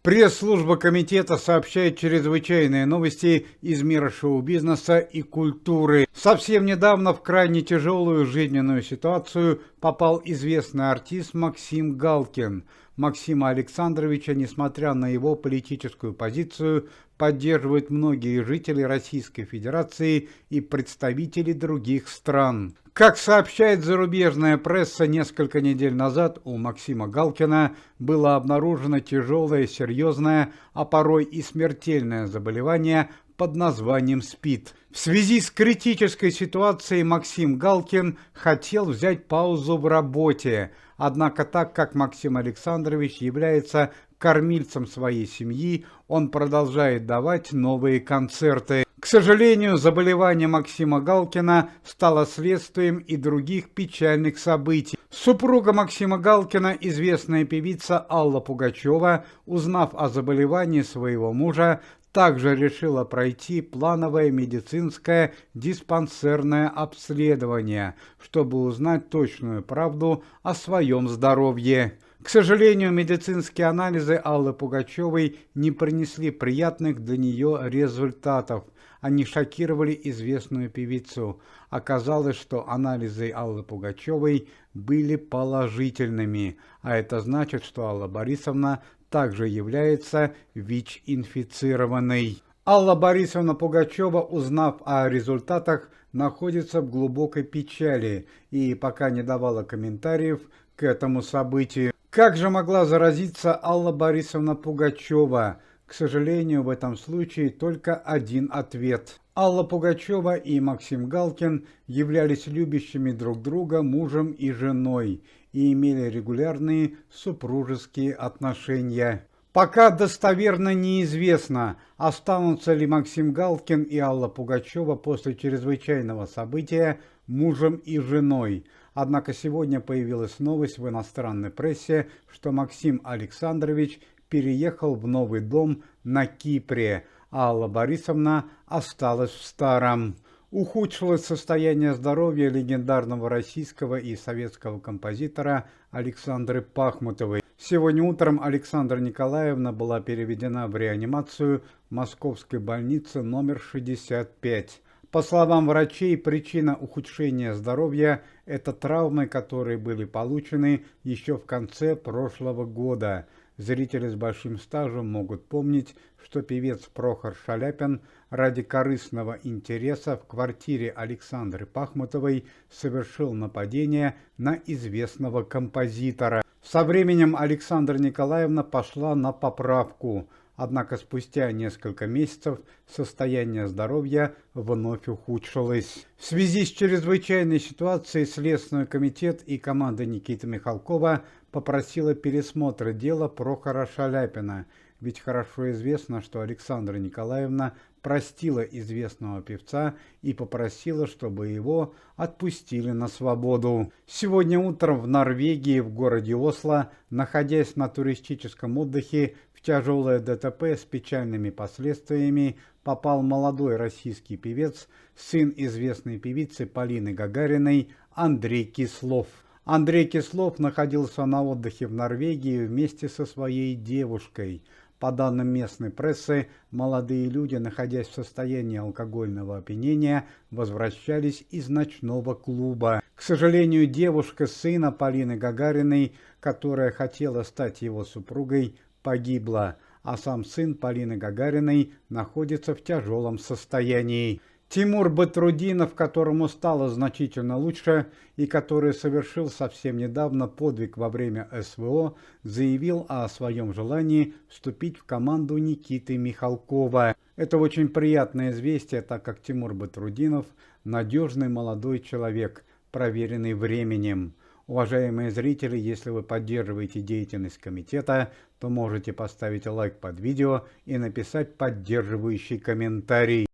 Пресс-служба комитета сообщает чрезвычайные новости из мира шоу-бизнеса и культуры. Совсем недавно в крайне тяжелую жизненную ситуацию попал известный артист Максим Галкин. Максима Александровича, несмотря на его политическую позицию, поддерживают многие жители Российской Федерации и представители других стран. Как сообщает зарубежная пресса, несколько недель назад у Максима Галкина было обнаружено тяжелое, серьезное, а порой и смертельное заболевание под названием СПИД. В связи с критической ситуацией Максим Галкин хотел взять паузу в работе. Однако, так как Максим Александрович является кормильцем своей семьи, он продолжает давать новые концерты. К сожалению, заболевание Максима Галкина стало следствием и других печальных событий. Супруга Максима Галкина, известная певица Алла Пугачева, узнав о заболевании своего мужа, также решила пройти плановое медицинское диспансерное обследование, чтобы узнать точную правду о своем здоровье. К сожалению, медицинские анализы Аллы Пугачевой не принесли приятных для нее результатов. Они шокировали известную певицу. Оказалось, что анализы Аллы Пугачевой были положительными, а это значит, что Алла Борисовна также является ВИЧ-инфицированной. Алла Борисовна Пугачева, узнав о результатах, находится в глубокой печали и пока не давала комментариев к этому событию. Как же могла заразиться Алла Борисовна Пугачева? К сожалению, в этом случае только один ответ. Алла Пугачева и Максим Галкин являлись любящими друг друга мужем и женой и имели регулярные супружеские отношения. Пока достоверно неизвестно, останутся ли Максим Галкин и Алла Пугачева после чрезвычайного события мужем и женой. Однако сегодня появилась новость в иностранной прессе, что Максим Александрович переехал в новый дом на Кипре, а Алла Борисовна осталась в старом. Ухудшилось состояние здоровья легендарного российского и советского композитора Александры Пахмутовой. Сегодня утром Александра Николаевна была переведена в реанимацию Московской больницы номер 65. По словам врачей, причина ухудшения здоровья – это травмы, которые были получены еще в конце прошлого года. Зрители с большим стажем могут помнить, что певец Прохор Шаляпин ради корыстного интереса в квартире Александры Пахмутовой совершил нападение на известного композитора. Со временем Александра Николаевна пошла на поправку, однако спустя несколько месяцев состояние здоровья вновь ухудшилось. В связи с чрезвычайной ситуацией Следственный комитет и команда Никиты Михалкова попросила пересмотра дела Прохора Шаляпина, ведь хорошо известно, что Александра Николаевна простила известного певца и попросила, чтобы его отпустили на свободу. Сегодня утром в Норвегии, в городе Осло, находясь на туристическом отдыхе, в тяжелое ДТП с печальными последствиями попал молодой российский певец, сын известной певицы Полины Гагариной, Андрей Кислов. Андрей Кислов находился на отдыхе в Норвегии вместе со своей девушкой. По данным местной прессы, молодые люди, находясь в состоянии алкогольного опьянения, возвращались из ночного клуба. К сожалению, девушка сына Полины Гагариной, которая хотела стать его супругой, погибла, а сам сын Полины Гагариной находится в тяжелом состоянии. Тимур Батрудинов, которому стало значительно лучше и который совершил совсем недавно подвиг во время СВО, заявил о своем желании вступить в команду Никиты Михалкова. Это очень приятное известие, так как Тимур Батрудинов – надежный молодой человек, проверенный временем. Уважаемые зрители, если вы поддерживаете деятельность комитета, то можете поставить лайк под видео и написать поддерживающий комментарий.